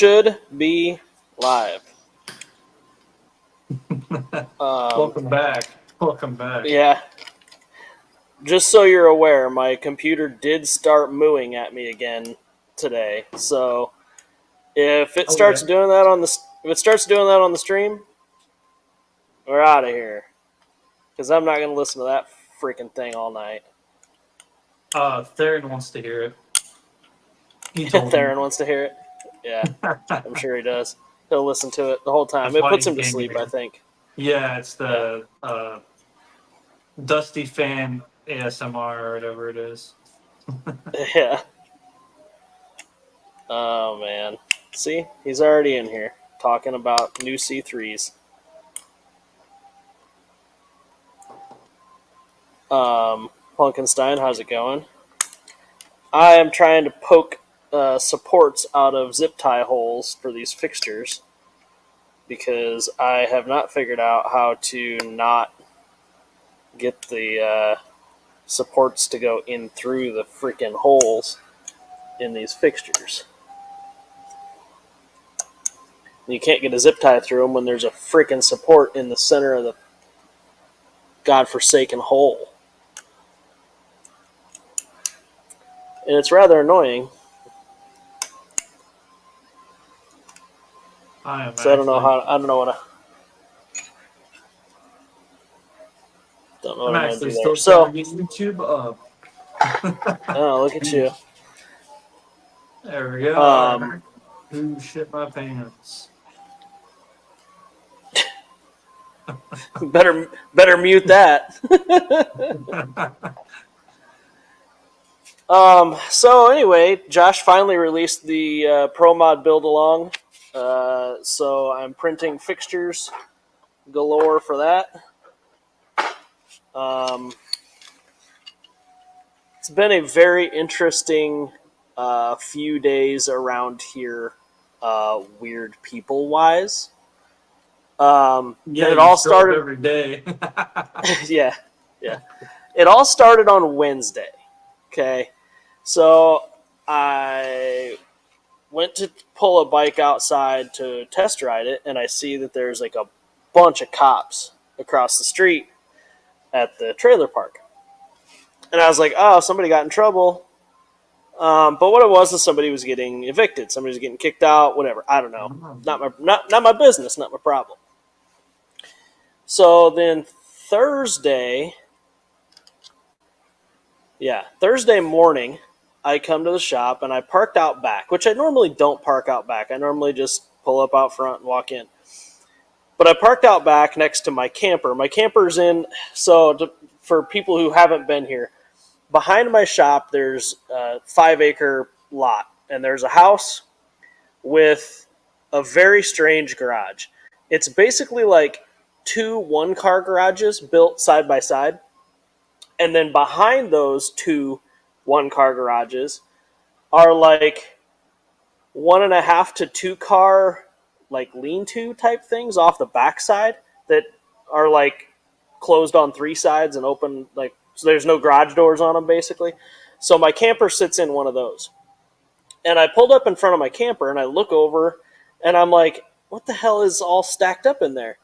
should be live. Welcome back. Welcome back. Yeah. Just so you're aware, my computer did start mooing at me again today. So if it starts doing that on the stream, we're out of here. Because I'm not going to listen to that freaking thing all night. Theron wants to hear it. Theron wants to hear it? Yeah, I'm sure he does. He'll listen to it the whole time. It puts him to sleep, I think. Yeah, it's the Dusty Fan ASMR or whatever it is. Yeah. Oh, man. See? He's already in here talking about new C3s. Punkenstein, how's it going? I am trying to poke supports out of zip tie holes for these fixtures because I have not figured out how to not get the supports to go in through the freaking holes in these fixtures. You can't get a zip tie through them when there's a freaking support in the center of the godforsaken hole. And it's rather annoying. I don't know what I'm actually do there. still trying to get YouTube up. Oh, look at you. There we go. Who shit my pants? better mute that. So anyway, Josh finally released the Pro Mod build along. So I'm printing fixtures galore for that. It's been a very interesting few days around here, weird people wise. It all started every day. yeah. It all started on Wednesday. Okay, so I went to pull a bike outside to test ride it, and I see that there's like a bunch of cops across the street at the trailer park. And I was like, oh, somebody got in trouble. But what it was is somebody was getting evicted. Somebody was getting kicked out, whatever. I don't know. Not my business, not my problem. So then Thursday morning, I come to the shop and I parked out back, which I normally don't park out back. I normally just pull up out front and walk in. But I parked out back next to my camper. My camper's in, for people who haven't been here, behind my shop there's a 5-acre lot, and there's a house with a very strange garage. It's basically like 2 one-car garages built side by side. And then behind those 2 one-car garages are like 1.5 to 2 car like lean-to type things off the backside that are like closed on 3 sides and open, like, so there's no garage doors on them basically. So my camper sits in one of those. And I pulled up in front of my camper and I look over and I'm like, what the hell is all stacked up in there?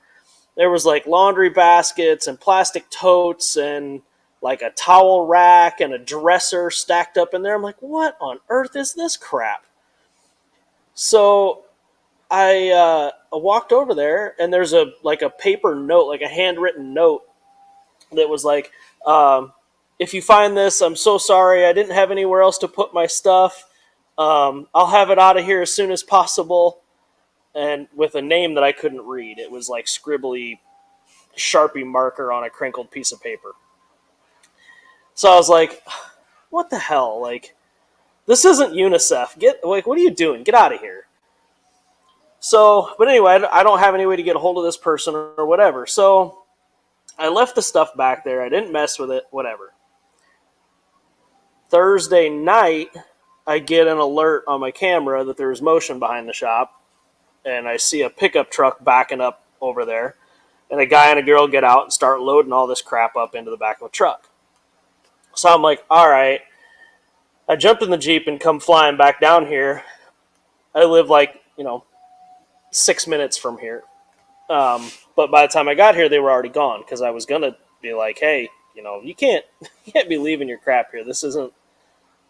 There was like laundry baskets and plastic totes and like a towel rack and a dresser stacked up in there. I'm like, what on earth is this crap? So I walked over there, and there's a paper note, like a handwritten note that was like, if you find this, I'm so sorry. I didn't have anywhere else to put my stuff. I'll have it out of here as soon as possible. And with a name that I couldn't read. It was like scribbly Sharpie marker on a crinkled piece of paper. So I was like, what the hell? Like, this isn't UNICEF. What are you doing? Get out of here. So, but anyway, I don't have any way to get a hold of this person or whatever. So I left the stuff back there. I didn't mess with it, whatever. Thursday night, I get an alert on my camera that there was motion behind the shop. And I see a pickup truck backing up over there. And a guy and a girl get out and start loading all this crap up into the back of a truck. So I'm like, all right. I jumped in the Jeep and come flying back down here. I live like 6 minutes from here. But by the time I got here, they were already gone because I was gonna be like, hey, you can't be leaving your crap here. This isn't.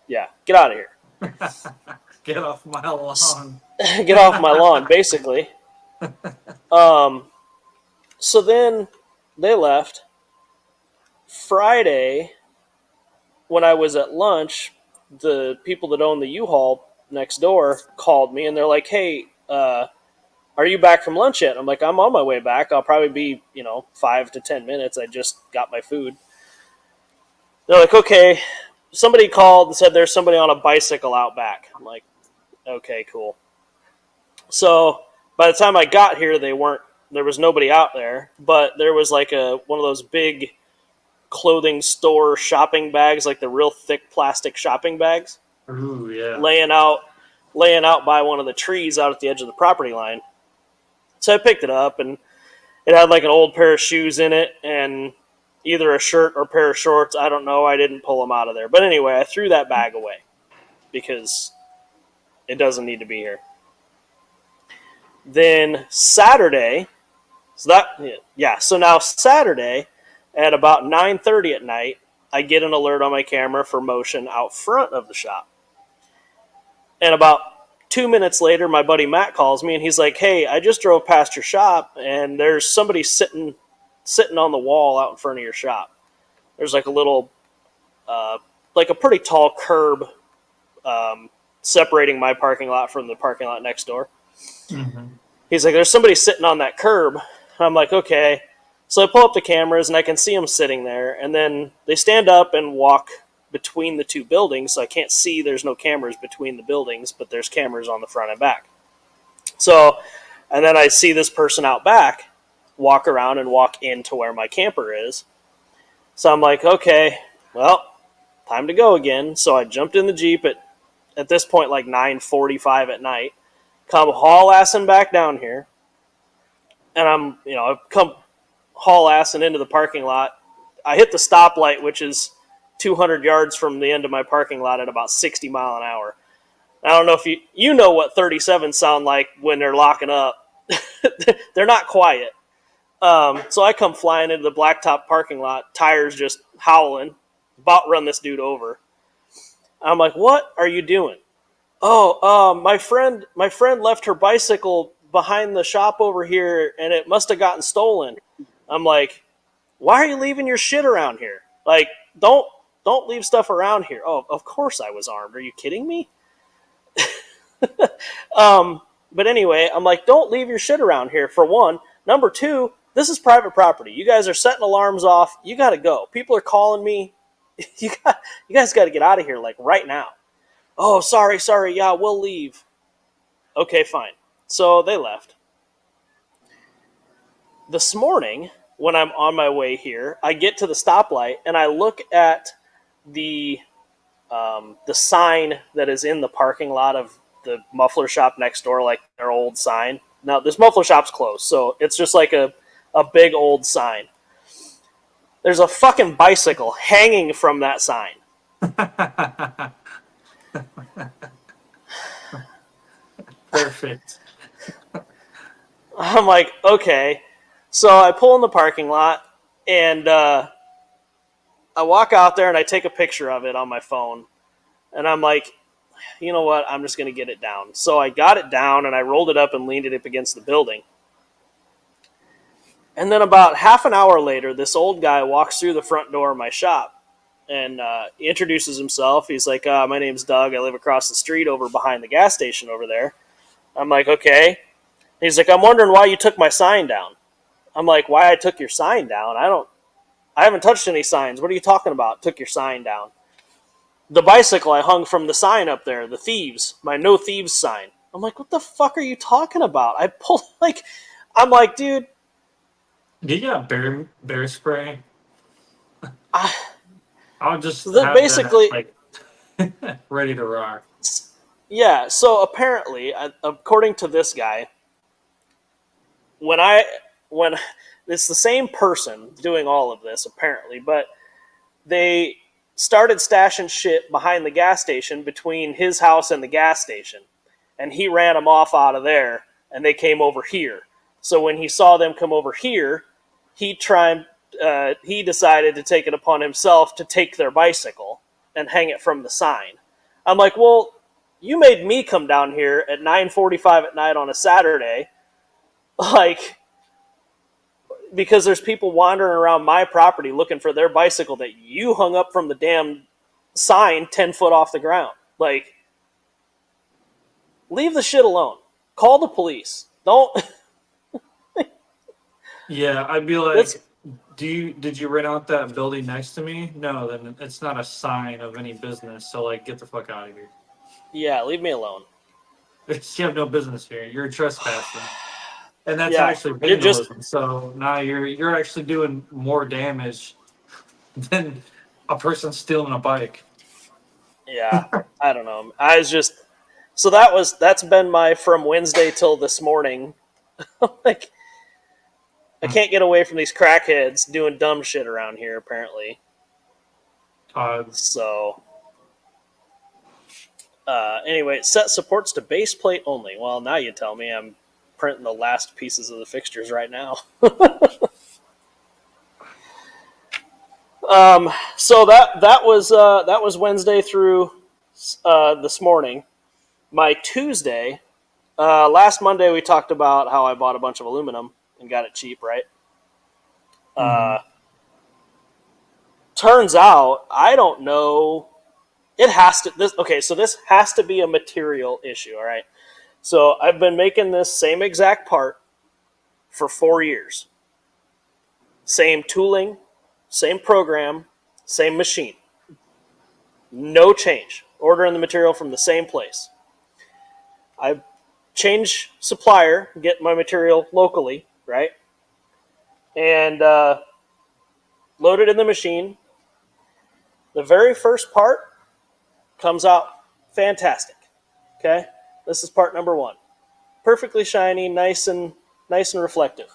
Yeah, get out of here. Get off my lawn. Get off my lawn, basically. So then they left. Friday, when I was at lunch, the people that own the U-Haul next door called me and they're like, hey, are you back from lunch yet? I'm like, I'm on my way back. I'll probably be, 5 to 10 minutes. I just got my food. They're like, okay. Somebody called and said there's somebody on a bicycle out back. I'm like, okay, cool. So by the time I got here, there was nobody out there, but there was like one of those big clothing store shopping bags, like the real thick plastic shopping bags. Ooh, yeah. Laying out by one of the trees out at the edge of the property line. So I picked it up, and it had like an old pair of shoes in it and either a shirt or a pair of shorts. I don't know. I didn't pull them out of there. But anyway, I threw that bag away because it doesn't need to be here. Then Saturday, so now Saturday at about 9:30 at night, I get an alert on my camera for motion out front of the shop. And about 2 minutes later, my buddy Matt calls me and he's like, hey, I just drove past your shop and there's somebody sitting on the wall out in front of your shop. There's like a little, like a pretty tall curb separating my parking lot from the parking lot next door. Mm-hmm. He's like, there's somebody sitting on that curb. I'm like, okay. So I pull up the cameras and I can see them sitting there. And then they stand up and walk between the two buildings. So I can't see, there's no cameras between the buildings, but there's cameras on the front and back. So, and then I see this person out back walk around and walk into where my camper is. So I'm like, okay, well, time to go again. So I jumped in the Jeep at this point, like 9:45 at night. Come haul-assing back down here, and I've come haul-assing into the parking lot. I hit the stoplight, which is 200 yards from the end of my parking lot at about 60 mile an hour. I don't know if you know what 37s sound like when they're locking up. They're not quiet. So I come flying into the blacktop parking lot, tires just howling, about run this dude over. I'm like, what are you doing? Oh, my friend left her bicycle behind the shop over here, and it must have gotten stolen. I'm like, why are you leaving your shit around here? Like, don't leave stuff around here. Oh, of course I was armed. Are you kidding me? But anyway, I'm like, don't leave your shit around here, for one. Number two, this is private property. You guys are setting alarms off. You got to go. People are calling me. You guys got to get out of here, like, right now. Oh, sorry, yeah, we'll leave. Okay, fine. So they left. This morning, when I'm on my way here, I get to the stoplight and I look at the sign that is in the parking lot of the muffler shop next door, like their old sign. Now, this muffler shop's closed, so it's just like a big old sign. There's a fucking bicycle hanging from that sign. Perfect. I'm like, okay. So I pull in the parking lot, and I walk out there, and I take a picture of it on my phone. And I'm like, you know what? I'm just going to get it down. So I got it down, and I rolled it up and leaned it up against the building. And then about half an hour later, this old guy walks through the front door of my shop. And he introduces himself. He's like, my name's Doug. I live across the street over behind the gas station over there. I'm like, okay. He's like, I'm wondering why you took my sign down. I'm like, why I took your sign down? I haven't touched any signs. What are you talking about? Took your sign down. The bicycle I hung from the sign up there, the thieves, my no thieves sign. I'm like, what the fuck are you talking about? I'm like, dude. You got bear spray? I'll just basically that, like, ready to rock. Yeah, so apparently, according to this guy, when it's the same person doing all of this, apparently, but they started stashing shit behind the gas station between his house and the gas station. and he ran them off out of there, and they came over here. So when he saw them come over here, he decided to take it upon himself to take their bicycle and hang it from the sign. I'm like, well, you made me come down here at 9:45 at night on a Saturday, like, because there's people wandering around my property looking for their bicycle that you hung up from the damn sign 10 foot off the ground. Like, leave the shit alone. Call the police. Don't. Yeah, I'd be like, did you rent out that building next to me? No, then it's not a sign of any business. So like, get the fuck out of here. Yeah, leave me alone. You have no business here. You're trespassing, and that's Yeah, actually you're just- vandalism. So now you're actually doing more damage than a person stealing a bike. Yeah, I don't know. I was just so that's been my from Wednesday till this morning. Like, I can't get away from these crackheads doing dumb shit around here, apparently. So, anyway, set supports to base plate only. Well, now you tell me. I'm printing the last pieces of the fixtures right now. So that was Wednesday through this morning. My Tuesday, last Monday we talked about how I bought a bunch of aluminum and got it cheap, right? Turns out, I don't know. It has to. So this has to be a material issue, all right? So I've been making this same exact part for 4 years. Same tooling, same program, same machine. No change. Ordering the material from the same place. I change supplier, get my material locally, right? And load it in the machine. The very first part comes out fantastic. Okay? This is part number 1. Perfectly shiny, nice and reflective.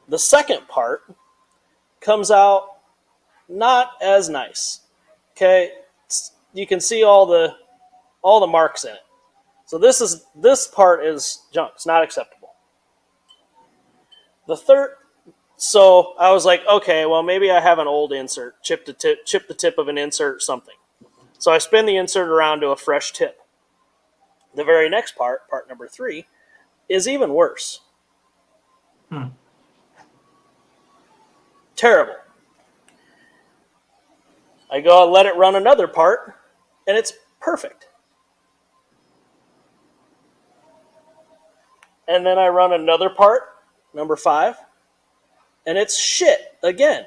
The second part comes out not as nice. Okay? You can see all the marks in it. So this part is junk. It's not acceptable. The third, so I was like, okay, well maybe I have an old insert, chip the tip of an insert, something. So I spin the insert around to a fresh tip. The very next part number 3, is even worse. Terrible. I go and let it run another part, and it's perfect. And then I run another part, number 5, and it's shit again.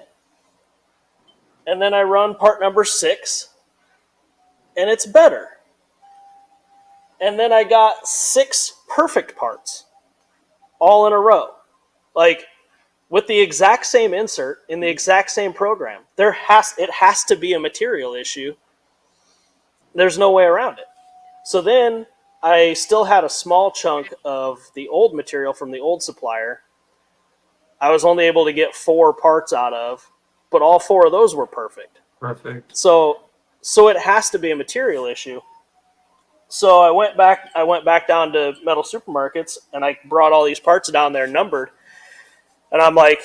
And then I run part number 6, and it's better. And then I got 6 perfect parts, all in a row. Like, with the exact same insert, in the exact same program. It has to be a material issue. There's no way around it. So then I still had a small chunk of the old material from the old supplier. I was only able to get 4 parts out of, but all 4 of those were perfect. Perfect. So it has to be a material issue. So I went back down to Metal Supermarkets, and I brought all these parts down there numbered. And I'm like,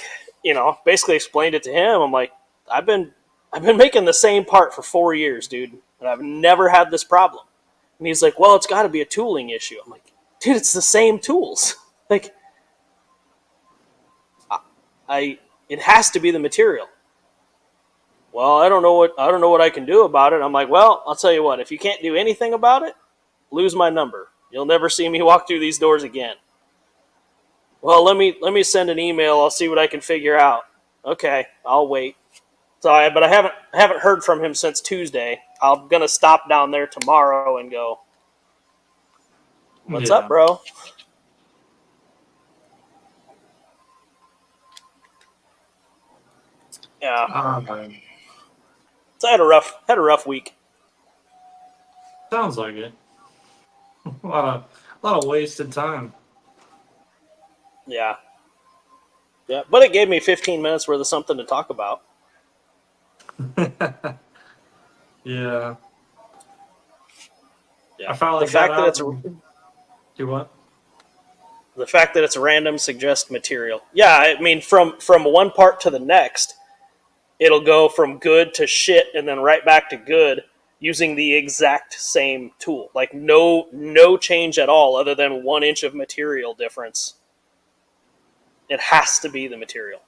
basically explained it to him. I'm like, I've been making the same part for 4 years, dude, and I've never had this problem. And he's like, well, it's got to be a tooling issue. I'm like, dude, it's the same tools. Like, it has to be the material. Well, I don't know what I can do about it. I'm like, well, I'll tell you what. If you can't do anything about it, lose my number. You'll never see me walk through these doors again. Well, let me send an email. I'll see what I can figure out. Okay, I'll wait. But I haven't heard from him since Tuesday. I'm gonna stop down there tomorrow and go, "What's up, bro?" Yeah. So I had a rough week. Sounds like it. A lot of wasted time. Yeah. Yeah, but it gave me 15 minutes worth of something to talk about. Yeah. I finally The fact got that out it's and do what? the fact that it's random suggests material. Yeah, I mean from one part to the next, it'll go from good to shit and then right back to good using the exact same tool. Like no change at all other than 1 inch of material difference. It has to be the material.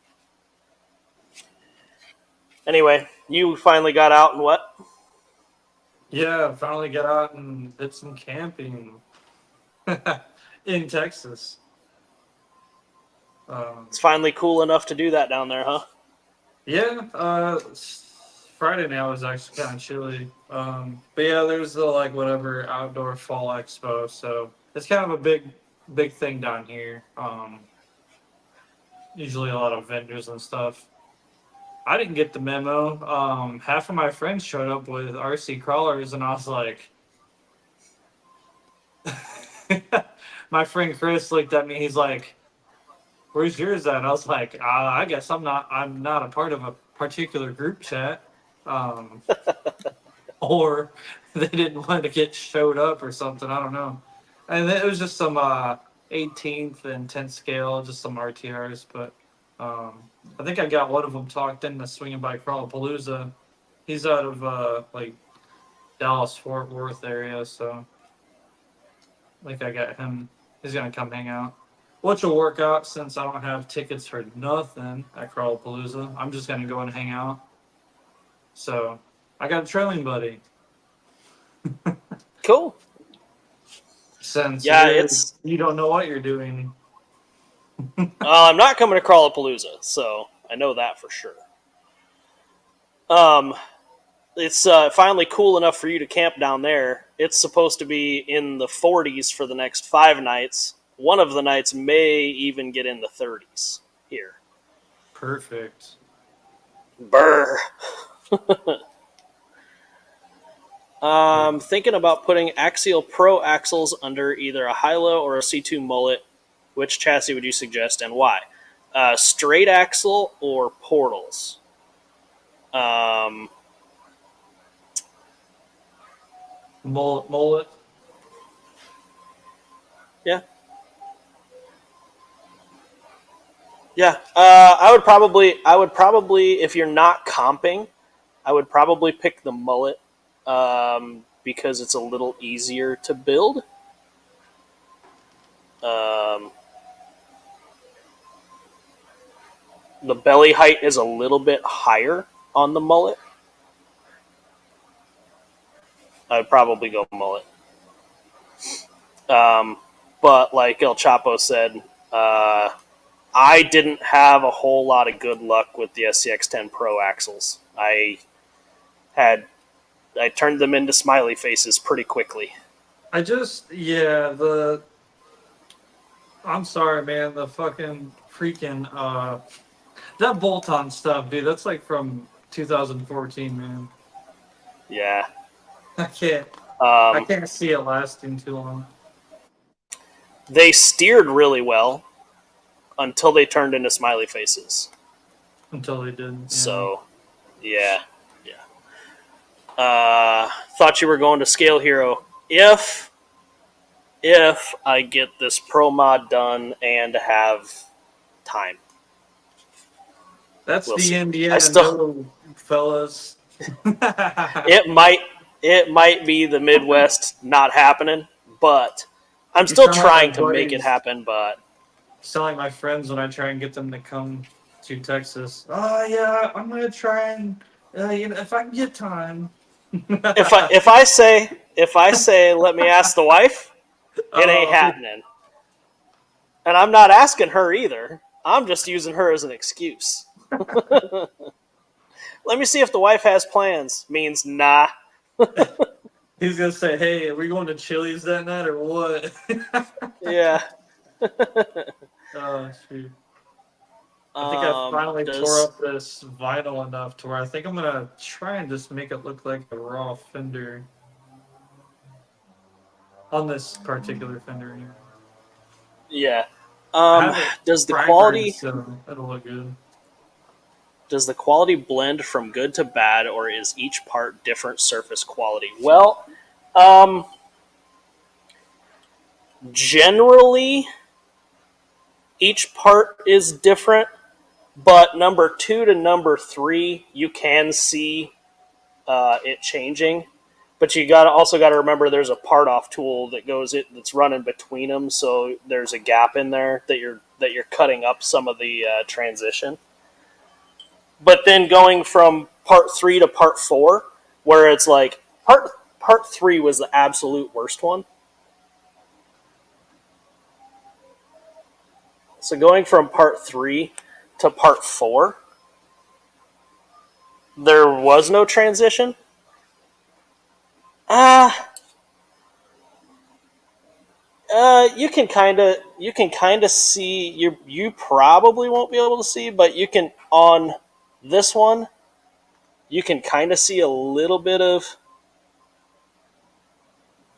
Anyway, you finally got out and what? Yeah, I finally got out and did some camping in Texas. It's finally cool enough to do that down there, huh? Yeah, Friday now was actually kind of chilly. But yeah, there's the like whatever outdoor fall expo, so it's kind of a big thing down here. Usually a lot of vendors and stuff. I didn't get the memo. Half of my friends showed up with RC crawlers, and I was like, my friend Chris looked at me. He's like, "Where's yours at?" I was like, "I guess I'm not. I'm not a part of a particular group chat." Um, or they didn't want to get showed up or something. I don't know. And it was just some 18th and 10th scale, just some RTRs. But I think I got one of them talked into swinging by Crawlapalooza. He's out of like Dallas Fort Worth area, so I think I got him. He's gonna come hang out, which will work out since I don't have tickets for nothing at Crawlapalooza. I'm just gonna go and hang out. So I got a trailing buddy. Cool. Since Yeah, it's. you don't know what you're doing. I'm not coming to Crawlapalooza, so I know that for sure. Um, it's finally cool enough for you to camp down there. It's supposed to be in the 40s for the next 5 nights. One of the nights may even get in the 30s here. Perfect. Brr. Thinking about putting Axial Pro axles under either a high-low or a C2 mullet. Which chassis would you suggest and why? Straight axle or portals? Mullet. Yeah. Yeah. I would probably, if you're not comping, I would probably pick the mullet because it's a little easier to build. The belly height is a little bit higher on the mullet. I would probably go mullet. But like El Chapo said, I didn't have a whole lot of good luck with the SCX10 Pro axles. I turned them into smiley faces pretty quickly. I'm sorry, man. The fucking freaking that bolt-on stuff, dude. That's like from 2014, man. Yeah. I can't see it lasting too long. They steered really well until they turned into smiley faces. Until they did. Yeah. So, yeah. Thought you were going to Scale Hero. If I get this pro mod done and have time. That's We'll the see. Indiana, no, fellas. It might be the Midwest not happening, but I'm still trying to make it happen. But sound like my friends when I try and get them to come to Texas. Oh yeah, I'm gonna try and if I can get time. if I say let me ask the wife, it ain't happening. And I'm not asking her either. I'm just using her as an excuse. Let me see if the wife has plans. Means nah. He's gonna say, "Hey, are we going to Chili's that night or what?" Yeah. Oh shoot! I think I finally tore up this vinyl enough to where I think I'm gonna try and just make it look like a raw fender on this particular fender. Yeah. Does the quality? So it'll look good. Does the quality blend from good to bad, or is each part different surface quality? Well, Generally, each part is different, but number 2 to number 3, you can see it changing. But you also got to remember there's a part off tool that's running between them, so there's a gap in there that you're cutting up some of the transition. But then going from part 3 to part 4, where it's like part 3 was the absolute worst one. So going from part 3 to part 4, there was no transition. You can kind of see, you probably won't be able to see, but you can, on this one, you can kind of see a little bit of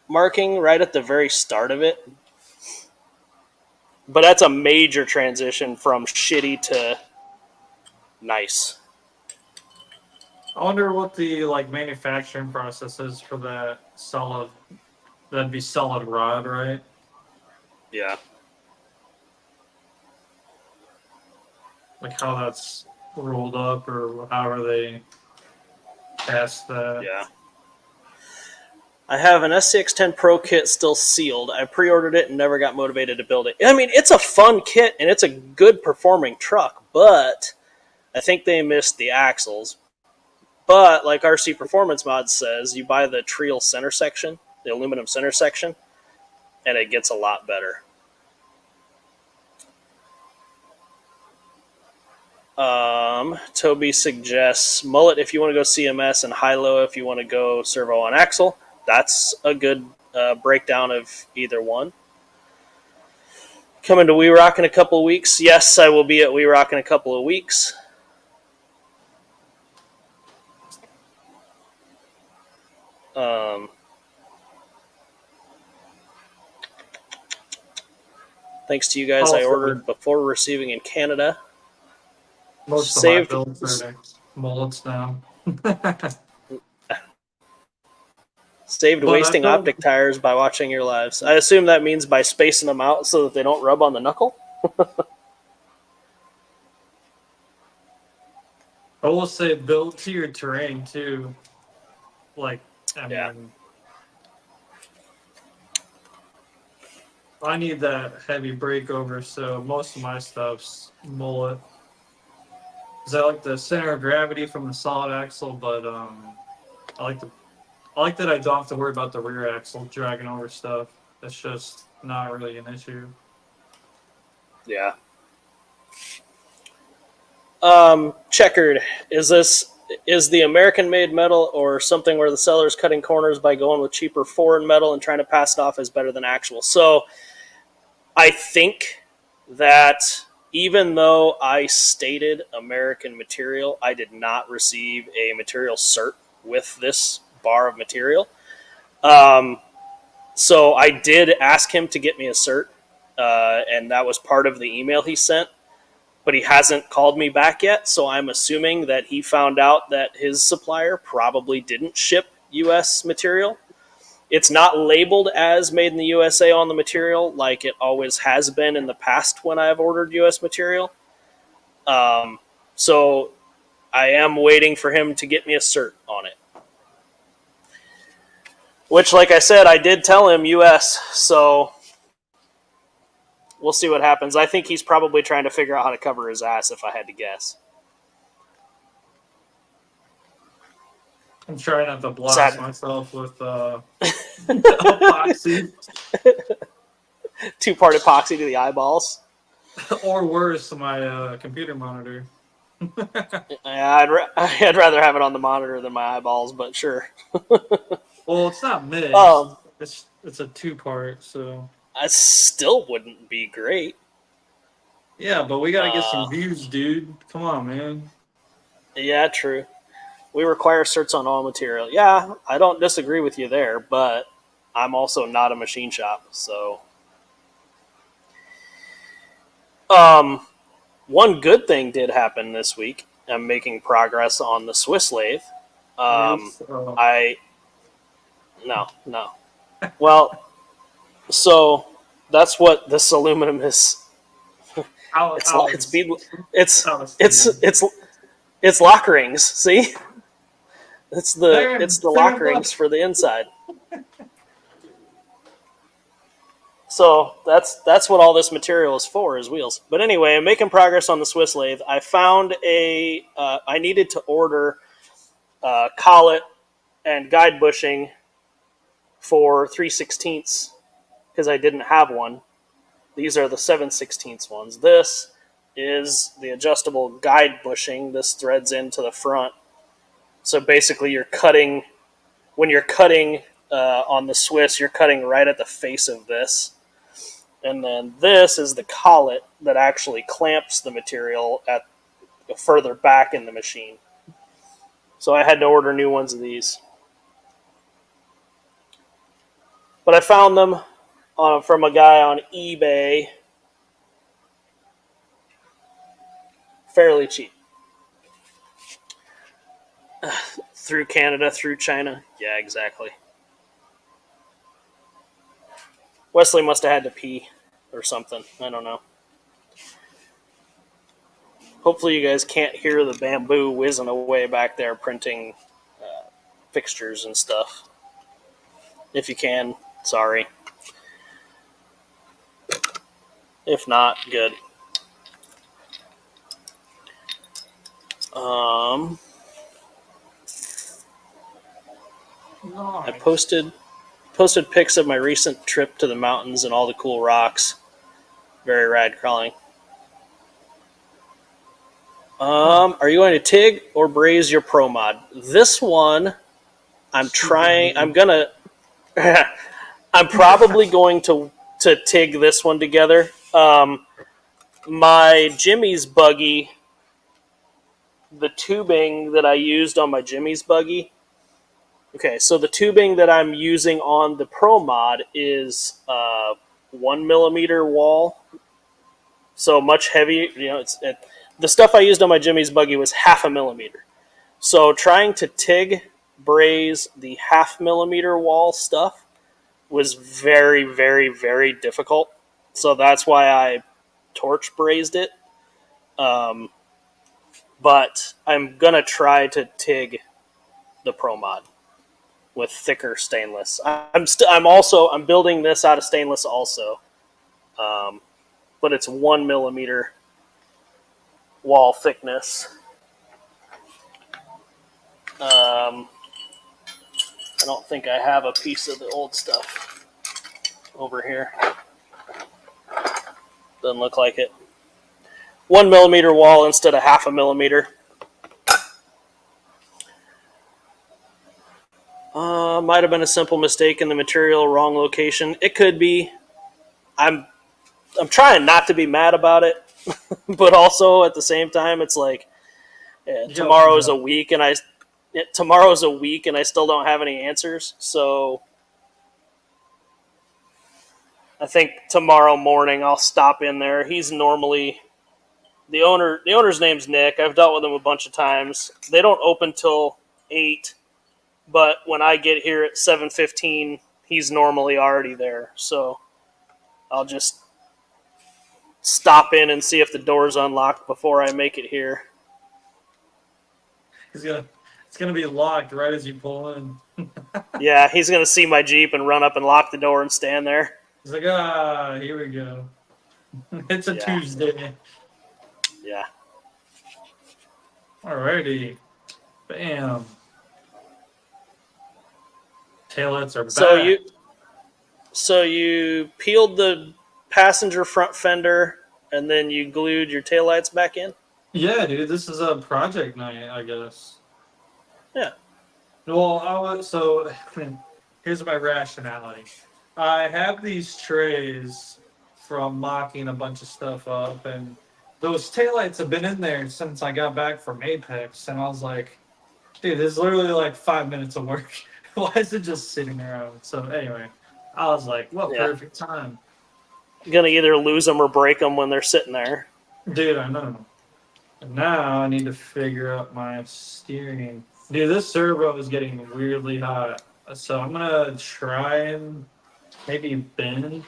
marking right at the very start of it. But that's a major transition from shitty to nice. I wonder what the manufacturing process is for that solid. That'd be solid rod, right? Yeah. Like how that's rolled up, or how are they cast that? Yeah. I have an SCX-10 Pro kit still sealed. I pre-ordered it and never got motivated to build it. I mean, it's a fun kit and it's a good performing truck, but I think they missed the axles. But like RC Performance Mods says, you buy the Trial center section, the aluminum center section, and it gets a lot better. Toby suggests mullet if you want to go CMS and high-low if you want to go servo on axle. That's a good breakdown of either one. Coming to We Rock in a couple of weeks. Yes, I will be at We Rock in a couple of weeks. Thanks to you guys, I ordered before receiving in Canada. Most of my builds are mullets now. Saved wasting optic tires by watching your lives. I assume that means by spacing them out so that they don't rub on the knuckle. I will say build to your terrain too. I mean, I need that heavy breakover, so most of my stuff's mullet. Because I like the center of gravity from the solid axle, but I like that I don't have to worry about the rear axle dragging over stuff. That's just not really an issue. Yeah. Checkered. Is the American-made metal or something where the seller is cutting corners by going with cheaper foreign metal and trying to pass it off as better than actual? So I think that even though I stated American material, I did not receive a material cert with this bar of material. So I did ask him to get me a cert, and that was part of the email he sent. But he hasn't called me back yet, so I'm assuming that he found out that his supplier probably didn't ship U.S. material. It's not labeled as made in the USA on the material like it always has been in the past when I've ordered U.S. material. So I am waiting for him to get me a cert on it. Which, like I said, I did tell him U.S., so we'll see what happens. I think he's probably trying to figure out how to cover his ass, if I had to guess. I'm trying not to blast myself with epoxy. 2-part epoxy to the eyeballs. Or worse, my computer monitor. Yeah, I'd rather have it on the monitor than my eyeballs, but sure. Well, it's not mixed. It's a 2-part, so I still wouldn't be great. Yeah, but we gotta get some views, dude. Come on, man. Yeah, true. We require certs on all material. Yeah, I don't disagree with you there, but I'm also not a machine shop, so. One good thing did happen this week. I'm making progress on the Swiss lathe. No. Well, so That's what this aluminum is. It's I it's was, bead, it's I was it's teasing. it's lock rings. See, They're it's the they're lock like rings for the inside. So that's what all this material is for, is wheels. But anyway, I'm making progress on the Swiss lathe. I found I needed to order collet and guide bushing for 3/16 because I didn't have one. These are the 7/16 ones. This is the adjustable guide bushing. This threads into the front. So basically, when you're cutting on the Swiss, you're cutting right at the face of this. And then this is the collet that actually clamps the material at further back in the machine. So I had to order new ones of these. But I found them from a guy on eBay fairly cheap. Through Canada, through China. Yeah, exactly. Wesley must have had to pee or something. I don't know. Hopefully, you guys can't hear the bamboo whizzing away back there printing fixtures and stuff. If you can, sorry. If not, good. I nice. posted pics of my recent trip to the mountains and all the cool rocks. Very rad crawling. Are you going to TIG or braze your Pro Mod? This one, I'm trying. I'm gonna. I'm probably going to TIG this one together. My Jimmy's buggy, the tubing that I used on my Jimmy's buggy. Okay, so the tubing that I'm using on the Pro Mod is 1 millimeter wall, so much heavier. The stuff I used on my Jimmy's buggy was 0.5 millimeter. So trying to TIG braze the 0.5 millimeter wall stuff was very, very, very difficult. So that's why I torch brazed it. But I'm gonna try to TIG the Pro Mod with thicker stainless. I'm building this out of stainless also, but it's 1 millimeter wall thickness. I don't think I have a piece of the old stuff over here. Doesn't look like it. 1 millimeter wall instead of 0.5 millimeter. Might have been a simple mistake in the material, wrong location. It could be. I'm trying not to be mad about it, but also at the same time, it's like tomorrow is a week, and I still don't have any answers. So I think tomorrow morning I'll stop in there. He's normally the owner. The owner's name's Nick. I've dealt with him a bunch of times. They don't open till 8, but when I get here at 7:15, he's normally already there. So I'll just stop in and see if the door's unlocked before I make it here. It's gonna be locked right as you pull in. Yeah, he's gonna see my Jeep and run up and lock the door and stand there. He's like, here we go. It's a Tuesday. Yeah. Alrighty. Bam. Taillights are back. So you peeled the passenger front fender and then you glued your taillights back in? Yeah, dude, this is a project night, I guess. Yeah. Well, here's my rationality. I have these trays from mocking a bunch of stuff up, and those taillights have been in there since I got back from Apex, and I was like, dude, this is literally like 5 minutes of work. Why is it just sitting around? So anyway, I was like, what perfect time. You're gonna either lose them or break them when they're sitting there. Dude, I know. And now I need to figure out my steering. Dude, this servo is getting weirdly hot. So I'm gonna try and maybe bend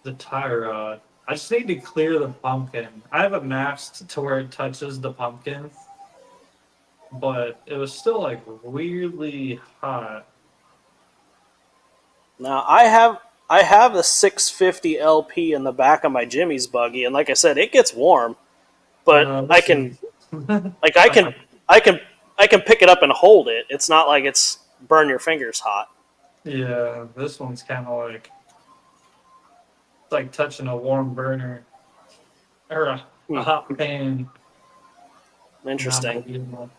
the tie rod. I just need to clear the pumpkin. I have it matched to where it touches the pumpkin, but it was still like weirdly hot. Now I have the 650 LP in the back of my Jimmy's buggy, and like I said, it gets warm, but I This can is like I can I can I can pick it up and hold it. It's not like it's burn your fingers hot. yeah, this one's kind of like it's like touching a warm burner or a hot pan. Interesting. Not ideal.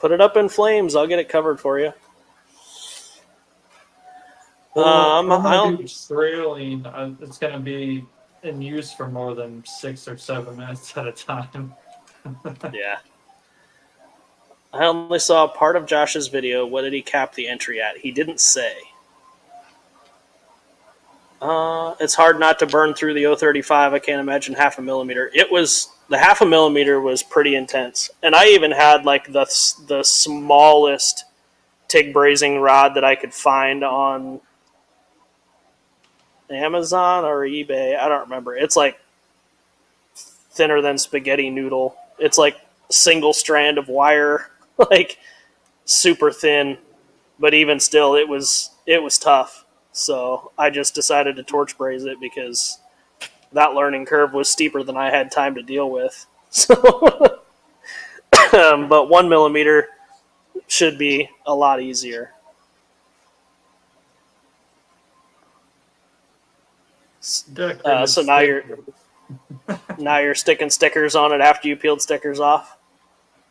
Put it up in flames. I'll get it covered for you. Well, Um, I'm I'll gonna do trailing. It's gonna be in use for more than 6 or 7 minutes at a time. yeah. I only saw part of Josh's video. What did he cap the entry at? He didn't say. It's hard not to burn through the 035. I can't imagine half a millimeter. The half a millimeter was pretty intense, and I even had like the smallest TIG brazing rod that I could find on Amazon or eBay. I don't remember. It's like thinner than spaghetti noodle. It's like a single strand of wire, like super thin, but even still, it was tough. So I just decided to torch braze it because that learning curve was steeper than I had time to deal with. So, but 1 millimeter should be a lot easier. So now you're sticking stickers on it after you peeled stickers off.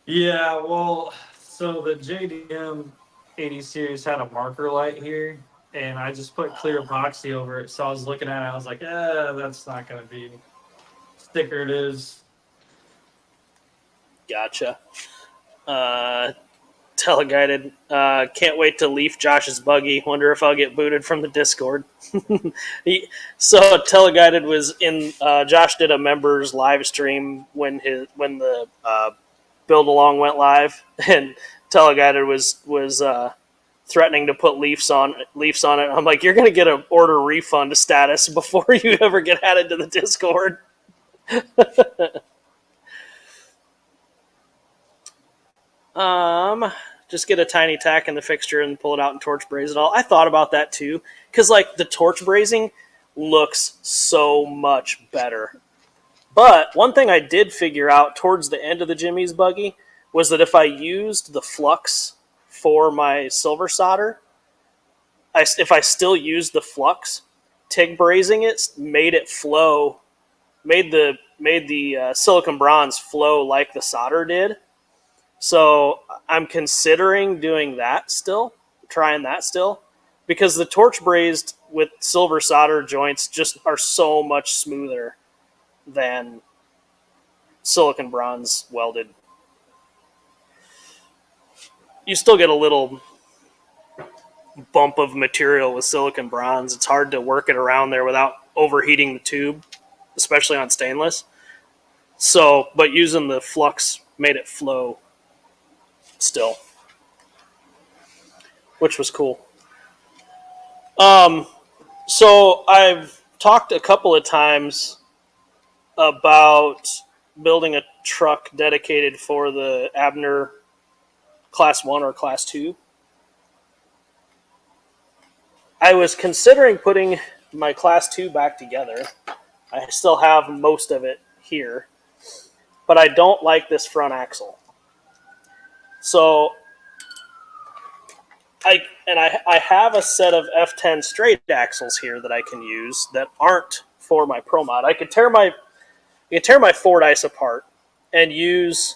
Yeah, well, so the JDM 80 series had a marker light here, and I just put clear epoxy over it. So I was looking at it, I was like, that's not going to be sticker. It is. Gotcha. Teleguided. Can't wait to leaf Josh's buggy. Wonder if I'll get booted from the Discord. So Teleguided was in. Josh did a members live stream when the build along went live, and Teleguided was threatening to put leafs on it. I'm like, you're gonna get an order refund status before you ever get added to the Discord. Just get a tiny tack in the fixture and pull it out and torch braze it all. I thought about that too, because like the torch brazing looks so much better. But one thing I did figure out towards the end of the Jimmy's buggy was that if I used the flux for my silver solder, if I still used the flux, TIG brazing it made it flow, made the silicon bronze flow like the solder did. So I'm considering doing that still, trying that still, because the torch brazed with silver solder joints just are so much smoother than silicon bronze welded. You still get a little bump of material with silicon bronze. It's hard to work it around there without overheating the tube, especially on stainless. So, but using the flux made it flow still, which was cool. So I've talked a couple of times about building a truck dedicated for the Abner Class 1 or Class 2. I was considering putting my Class 2 back together. I still have most of it here, but I don't like this front axle. So I have a set of F10 straight axles here that I can use that aren't for my Pro Mod. I could tear my Fordyce apart and use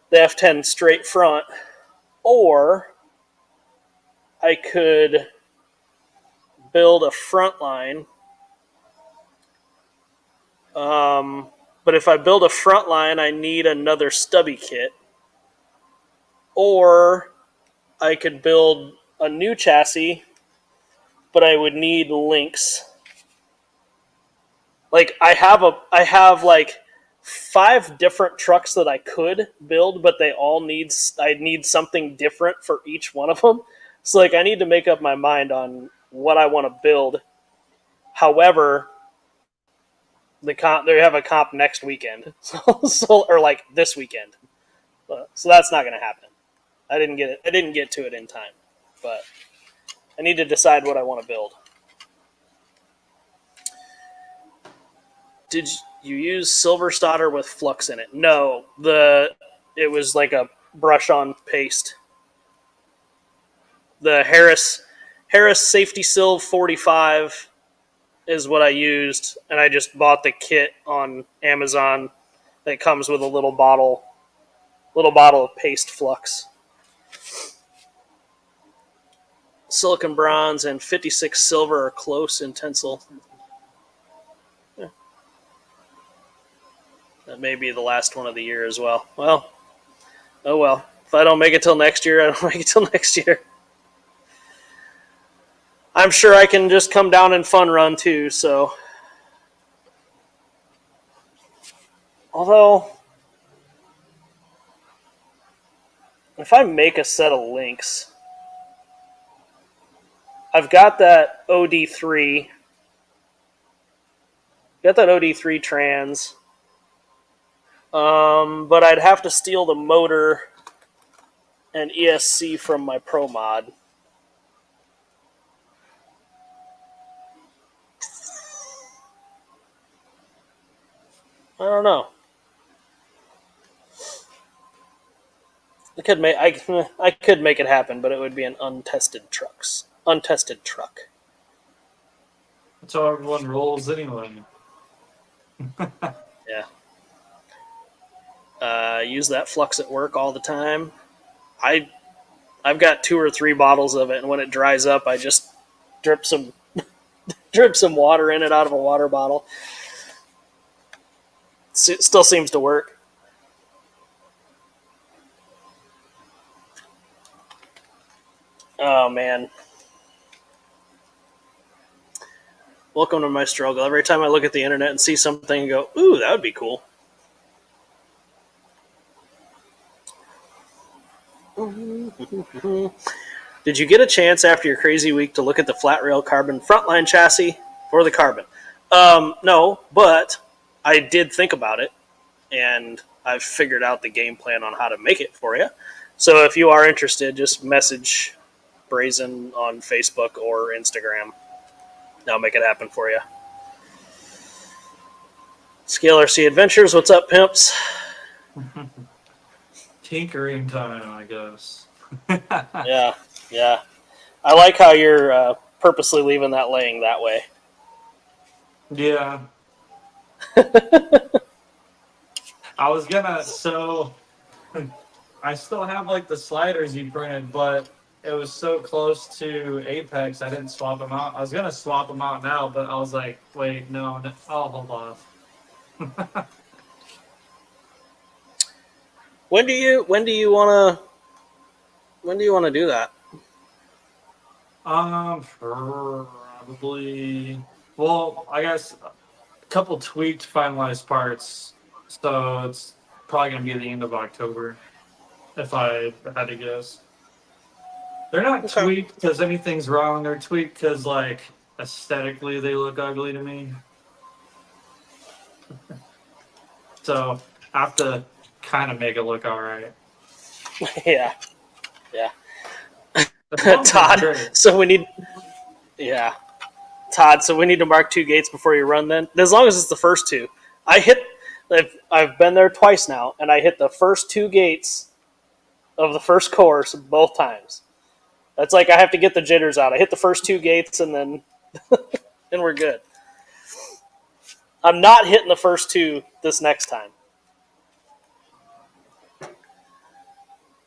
the F10 straight front, or I could build a front line. But if I build a front line, I need another stubby kit. Or I could build a new chassis, but I would need links. Like I have like 5 different trucks that I could build, but I need something different for each one of them. So like I need to make up my mind on what I want to build. However, they have a comp next weekend, or like this weekend. So that's not going to happen. I didn't get to it in time, but I need to decide what I want to build. Did you use Silver Starter with Flux in it? No, it was like a brush-on paste. The Harris Safety Silv 45 is what I used, and I just bought the kit on Amazon that comes with a little bottle of paste flux. Silicon bronze and 56 silver are close in tensile. Yeah. That may be the last one of the year as well. Well, oh well. If I don't make it till next year, I don't make it till next year. I'm sure I can just come down and fun run too, so. Although, if I make a set of links, I've got that OD3. Got that OD3 trans. But I'd have to steal the motor and ESC from my Pro Mod. I don't know. I could make it happen, but it would be an untested truck. That's how everyone rolls anyway. Yeah. Use that flux at work all the time. I've got 2 or 3 bottles of it, and when it dries up, I just drip some water in it out of a water bottle. It still seems to work. Oh, man. Welcome to my struggle. Every time I look at the internet and see something and go, ooh, that would be cool. Did you get a chance after your crazy week to look at the flat rail carbon frontline chassis or the carbon? No, but I did think about it, and I've figured out the game plan on how to make it for you. So if you are interested, just message Brazen on Facebook or Instagram. I'll make it happen for you. ScalarC Adventures, what's up, pimps? Tinkering time, I guess. Yeah. I like how you're purposely leaving that laying that way. Yeah. I was gonna, so I still have like the sliders you printed, but it was so close to Apex, I didn't swap them out. I was gonna swap them out now, but I was like, wait, no, I'll hold off. When do you want to do that? Probably. Well, I guess a couple tweaked, finalized parts, so it's probably gonna be the end of October, if I had to guess. They're not tweaked because anything's wrong. They're tweaked because, like, aesthetically they look ugly to me. So I have to kind of make it look all right. Yeah. Todd, so we need... Yeah. Todd, so we need to mark 2 gates before you run then? As long as it's the first 2. I've been there twice now, and I hit the first 2 gates of the first course both times. That's like I have to get the jitters out. I hit the first 2 gates, and then and we're good. I'm not hitting the first 2 this next time.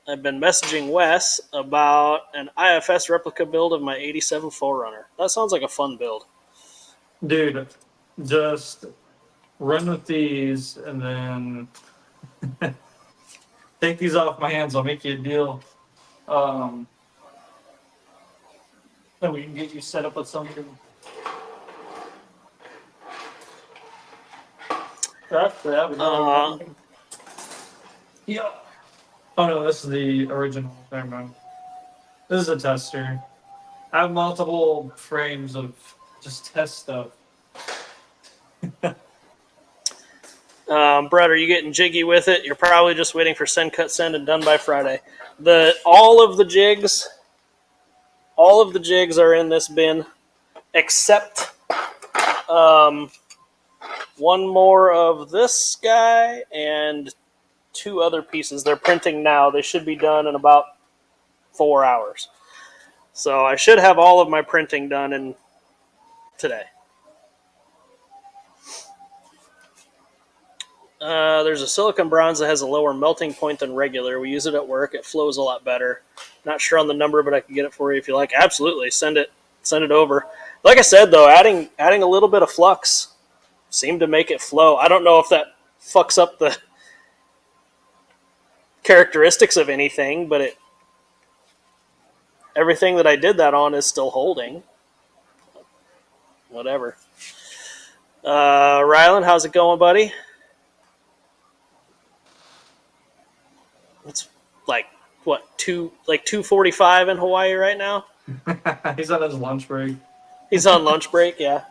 I've been messaging Wes about an IFS replica build of my 87 4Runner. That sounds like a fun build. Dude, just run with these and then take these off my hands. I'll make you a deal. Then we can get you set up with something. Yeah. Oh no, this is the original. Never mind. This is a tester. I have multiple frames of just test stuff. Brett, are you getting jiggy with it? You're probably just waiting for send, cut, send, and done by Friday. All of the jigs are in this bin, except one more of this guy and 2 other pieces. They're printing now. They should be done in about 4 hours. So I should have all of my printing done in today. There's a silicon bronze that has a lower melting point than regular. We use it at work. It flows a lot better. Not sure on the number, but I can get it for you if you like. Absolutely, send it over. Like I said, though, adding a little bit of flux seemed to make it flow. I don't know if that fucks up the characteristics of anything, but everything that I did that on is still holding. Whatever. Rylan, how's it going, buddy? It's like what 2:45 in Hawaii right now. He's on his lunch break. He's on lunch break, yeah.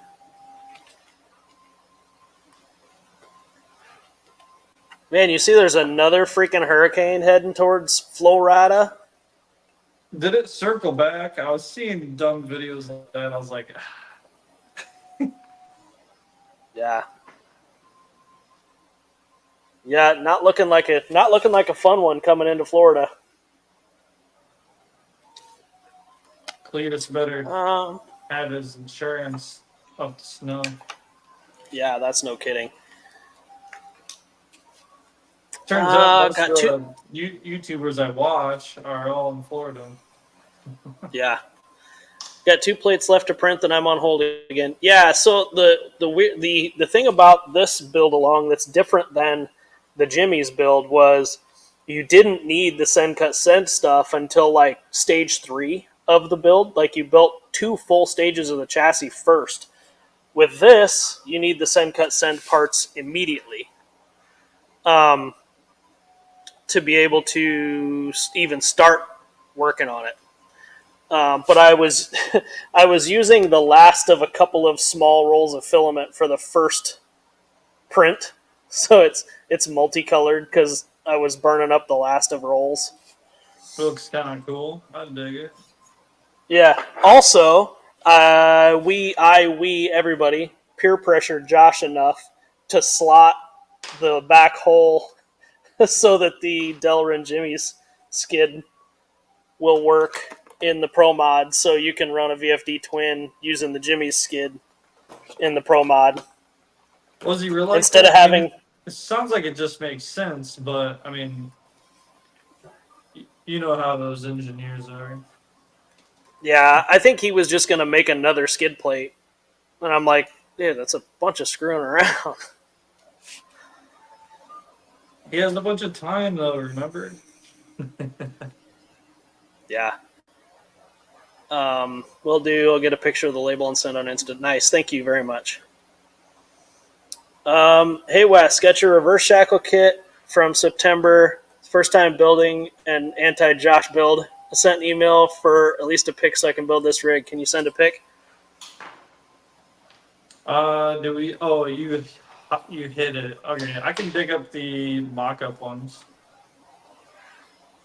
Man, you see there's another freaking hurricane heading towards Florida. Did it circle back? I was seeing dumb videos like that. I was like, Yeah. Yeah, not looking like a fun one coming into Florida. Cletus better Um, have his insurance up to snuff. yeah, that's no kidding. Turns out got most of the YouTubers I watch are all in Florida. Yeah. Got 2 plates left to print, and I'm on hold again. Yeah, so the thing about this build along that's different than the Jimmy's build was you didn't need the send cut send stuff until like stage 3 of the build. Like you built 2 full stages of the chassis first. With this, you need the send cut send parts immediately. To be able to even start working on it. But I was I was using the last of a couple of small rolls of filament for the first print, so it's multicolored because I was burning up the last of rolls. Looks kind of cool. I dig it. Yeah. Also, we everybody peer pressured Josh enough to slot the back hole so that the Delrin Jimmy's skid will work in the Pro Mod, so you can run a VFD twin using the Jimmy's skid in the Pro Mod. Was he realizing instead of having? It sounds like it just makes sense, but I mean, you know how those engineers are. Yeah, I think he was just going to make another skid plate, and I'm like, dude, that's a bunch of screwing around. He has a bunch of time though. Remember? Yeah. Will do. I'll get a picture of the label and send on instant. Nice. Thank you very much. Hey, Wes, got your reverse shackle kit from September. First time building an anti-Josh build. I sent an email for at least a pic so I can build this rig. Can you send a pic? Do we? Oh, you hit it. Okay, I can dig up the mock-up ones.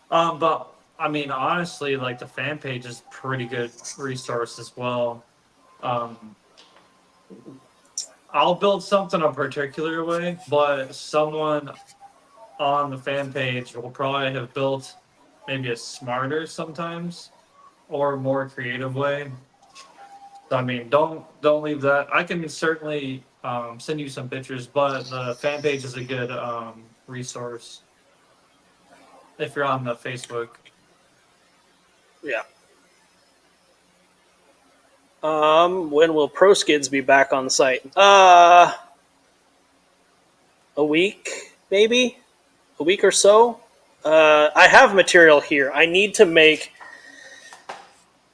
But I mean, honestly, like the fan page is pretty good resource as well. I'll build something a particular way, but someone on the fan page will probably have built maybe a smarter sometimes or more creative way. So, I mean, don't leave that. I can certainly send you some pictures, but the fan page is a good resource if you're on the Facebook. Yeah. When will Pro Skids be back on the site? A week, maybe? A week or so? I have material here. I need to make...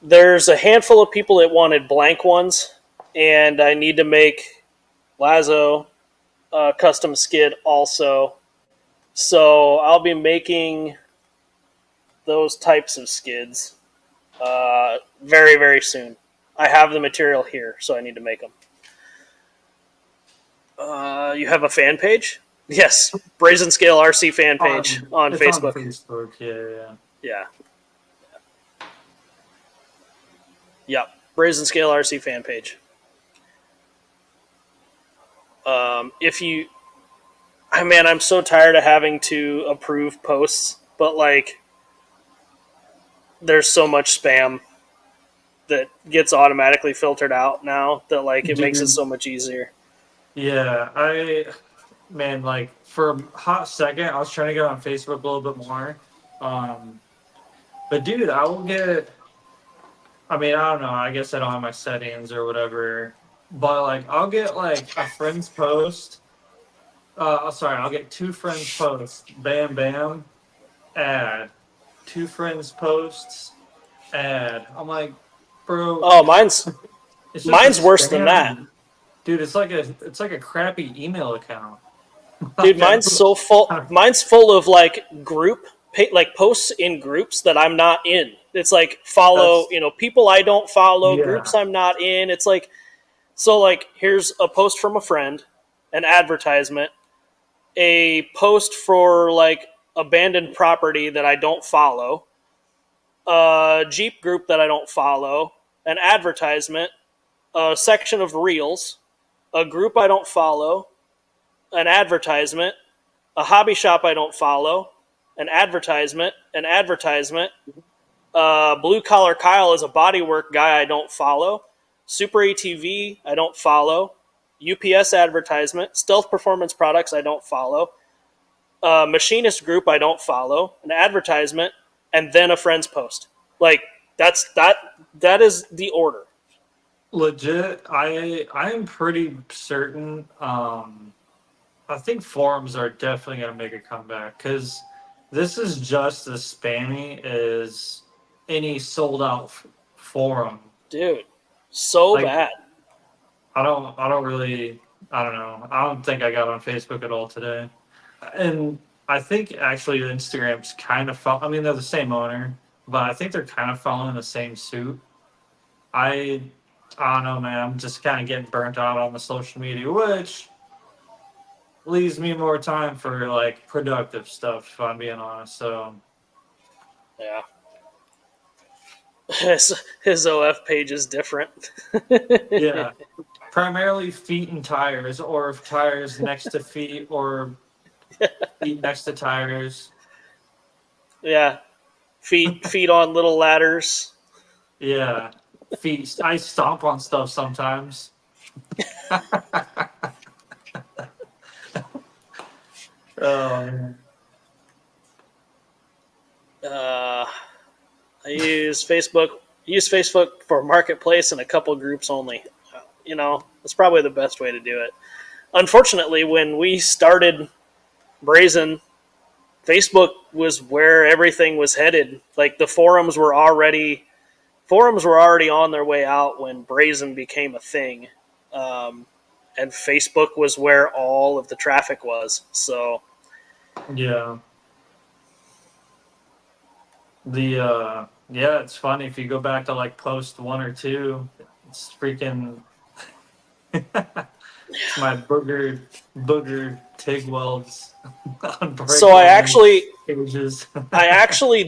There's a handful of people that wanted blank ones, and I need to make Lazo custom skid also. So I'll be making those types of skids. Very, very soon. I have the material here, so I need to make them. You have a fan page? Yes, Brazen Scale RC fan page on It's on Facebook. Facebook. Yeah. Yep. Brazen Scale RC fan page. If you, man, I'm so tired of having to approve posts, but like, there's so much spam that gets automatically filtered out now that like it makes it Dude. so much easier. Yeah, man, like for a hot second, I was trying to get on Facebook a little bit more. But dude, I will get. I mean, I don't know. I guess I don't have my settings or whatever. But like, I'll get like a friend's post. Sorry, I'll get two friends' posts. Bam, bam, add. Two friends' posts, add. I'm like, bro. Oh, mine's It's just a mine's worse than spam. that. Dude, it's like a crappy email account. Dude, mine's so full. Mine's full of like like posts in groups that I'm not in. It's like follow, people I don't follow, Yeah. groups I'm not in. It's like, so like here's a post from a friend, an advertisement, a post for like abandoned property that I don't follow, a Jeep group that I don't follow, an advertisement, a section of reels, a group I don't follow, an advertisement, a hobby shop I don't follow, an advertisement, Blue Collar Kyle is a bodywork guy I don't follow, Super ATV I don't follow, UPS advertisement, Stealth Performance Products I don't follow, Machinist Group I don't follow, an advertisement, and then a friend's post. Like that is the order. Legit, I am pretty certain. I think forums are definitely gonna make a comeback because this is just as spammy as any sold out forum. Dude, so Like, bad. I don't really. I don't know. I don't think I got on Facebook at all today, and I think actually Instagram's kind of. I mean, they're the same owner, but I think they're kind of following the same suit. I I don't know, man. I'm just kind of getting burnt out on the social media, which leaves me more time for like productive stuff, if I'm being honest. So Yeah. His OF page is different. yeah, primarily feet and tires, or tires next to feet, or feet next to tires. Yeah. Feet on little ladders. Yeah, feet. I stomp on stuff sometimes. Oh man. I use Facebook for marketplace and a couple groups only. That's probably the best way to do it. Unfortunately, when we started Brazen, Facebook was where everything was headed. Like the forums were already on their way out when Brazen became a thing, and Facebook was where all of the traffic was. So Yeah. Yeah, it's funny if you go back to like post one or two, it's freaking it's my booger TIG welds on so I actually pages. I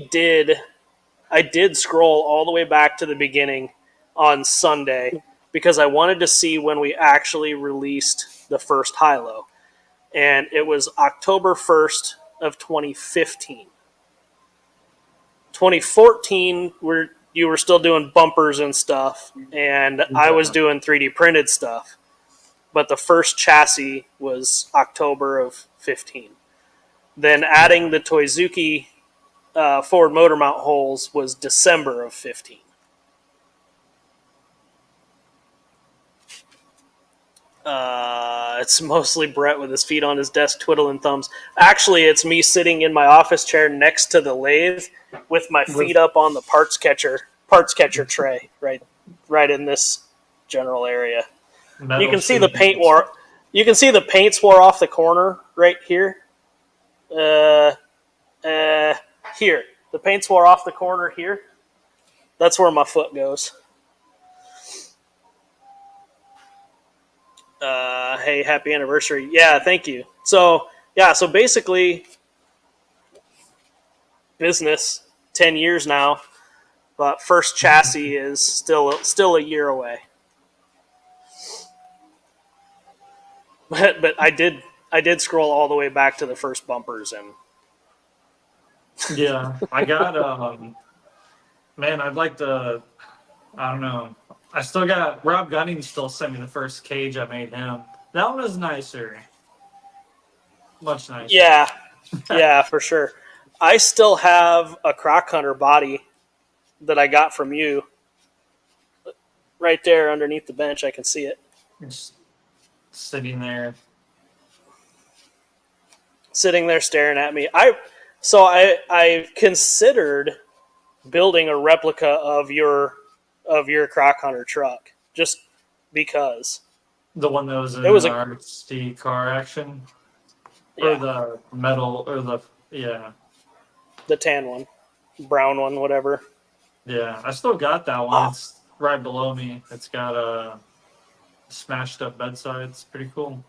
did scroll all the way back to the beginning on Sunday because I wanted to see when we actually released the first high-low. And it was October 1st of 2015. 2014, you were still doing bumpers and stuff, and I was doing 3D printed stuff. But the first chassis was October of 15. Then adding the Toizuki forward motor mount holes was December of 15. It's mostly Brett with his feet on his desk twiddling thumbs. Actually, it's me sitting in my office chair next to the lathe with my feet up on the parts catcher tray right in this general area. You can see the paint war. You can see the paints wore off the corner right here. Here. The paints wore off the corner here. That's where my foot goes. Hey, happy anniversary. Yeah, thank you. So, yeah, so basically, business, 10 years now, but first chassis is still a year away. But I did scroll all the way back to the first bumpers, and Yeah, I got man, I'd like to. I don't know. I still got Rob Gunning still sent me the first cage I made him. That one was nicer, much nicer. yeah, yeah, for sure. I still have a Croc Hunter body that I got from you right there underneath the bench. I can see it. Just sitting there. Sitting there staring at me. I considered building a replica of your Croc Hunter truck just because The one that was in it was a RC car action, or yeah, the metal, or the tan one, brown one, whatever. yeah. I still got that one. Oh, It's right below me. It's got a smashed up bedside. It's pretty cool.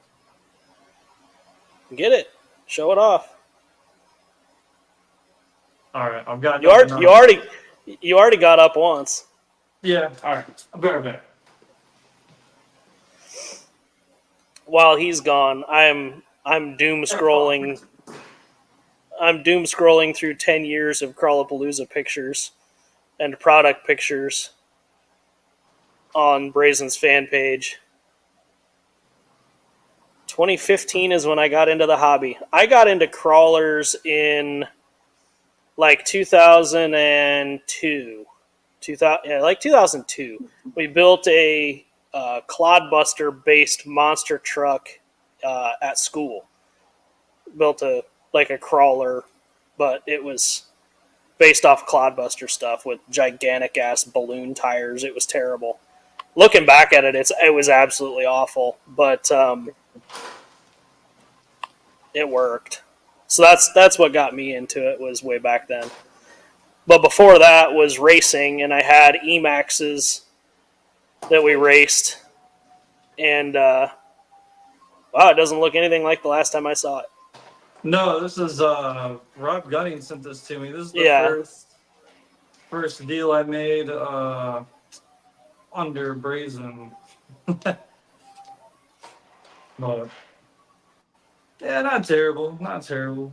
get it, show it off. All right, I've got You nothing already you else. already you already got up once. Yeah. All right. I'll be right back. While he's gone, I'm doom scrolling. I'm doom scrolling through 10 years of Crawlapalooza pictures and product pictures on Brazen's fan page. 2015 is when I got into the hobby. I got into crawlers in like 2002. 2002. We built a Clodbuster based monster truck at school. Built a crawler, but it was based off Clodbuster stuff with gigantic ass balloon tires. It was terrible. Looking back at it, it was absolutely awful, but it worked. So that's what got me into it, was way back then. But before that was racing, and I had Emaxes that we raced, and wow, it doesn't look anything like the last time I saw it. No, this is Rob Gunning sent this to me. This is the Yeah, first deal I made under Brazen. But yeah, not terrible. Not terrible.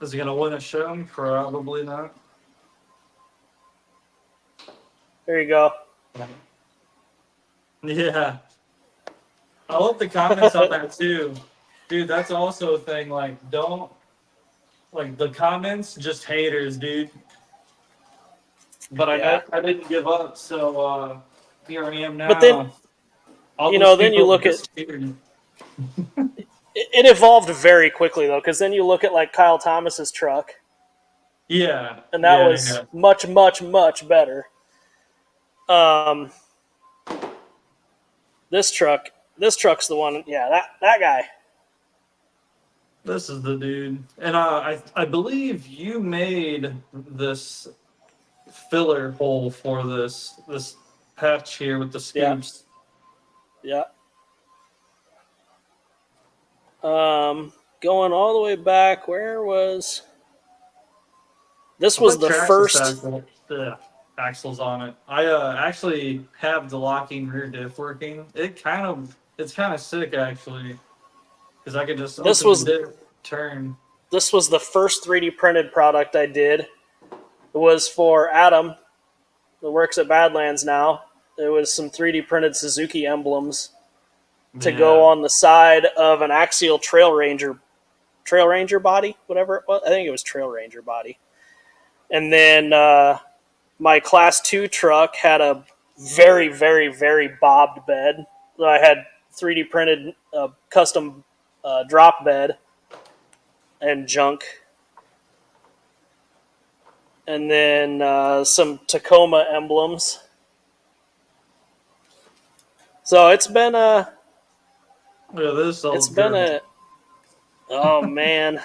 Is he gonna win a show? Probably not. there you go. Yeah. I love the comments on that too. Dude, that's also a thing. Like, don't the comments, just haters, dude. But Yeah, I didn't give up, so here I am but then now. All those then you people look at just hated. it evolved very quickly though, because then you look at like Kyle Thomas's truck, Yeah, and that yeah, was yeah. much, much, much better. Um, this truck's the one. Yeah, that guy. This is the dude, and I believe you made this filler hole for this patch here with the Yeah, scoops. yeah. Going all the way back, where was this? I Was put the Traxxas first? axles on it. I actually have the locking rear diff working. It's kind of sick actually, because I could just This open the was diff, turn. this was the first 3D printed product I did. It was for Adam, that works at Badlands now. It was some 3D printed Suzuki emblems to go Yeah, on the side of an Axial Trail Ranger body, whatever it was. I think it was Trail Ranger body. And then my Class 2 truck had a very, very, very bobbed bed. So I had 3D printed custom drop bed and junk. And then some Tacoma emblems. So it's been a yeah. This it's old been girl. a oh man.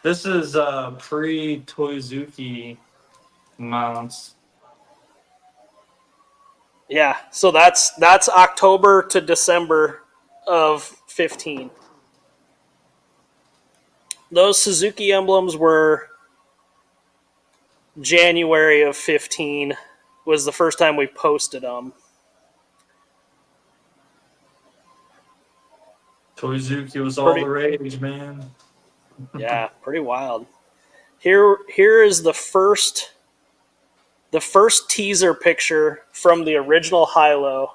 This is pre Toyzuki mounts. Yeah, so that's October to December of 15. Those Suzuki emblems were January of 15 was the first time we posted them. Toyzuki was all Pretty, the rage, man. yeah, pretty wild. Here is the first teaser picture from the original Hilo.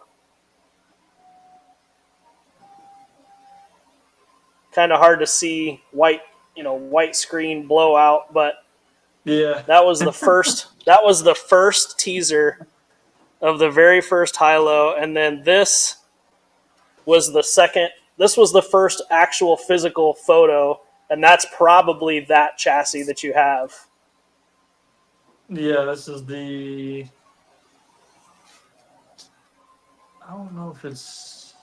Kind of hard to see white screen blowout, but Yeah. that was the first teaser of the very first Hilo, and then this was the second. This was the first actual physical photo, and that's probably that chassis that you have. Yeah, this is I don't know if it's.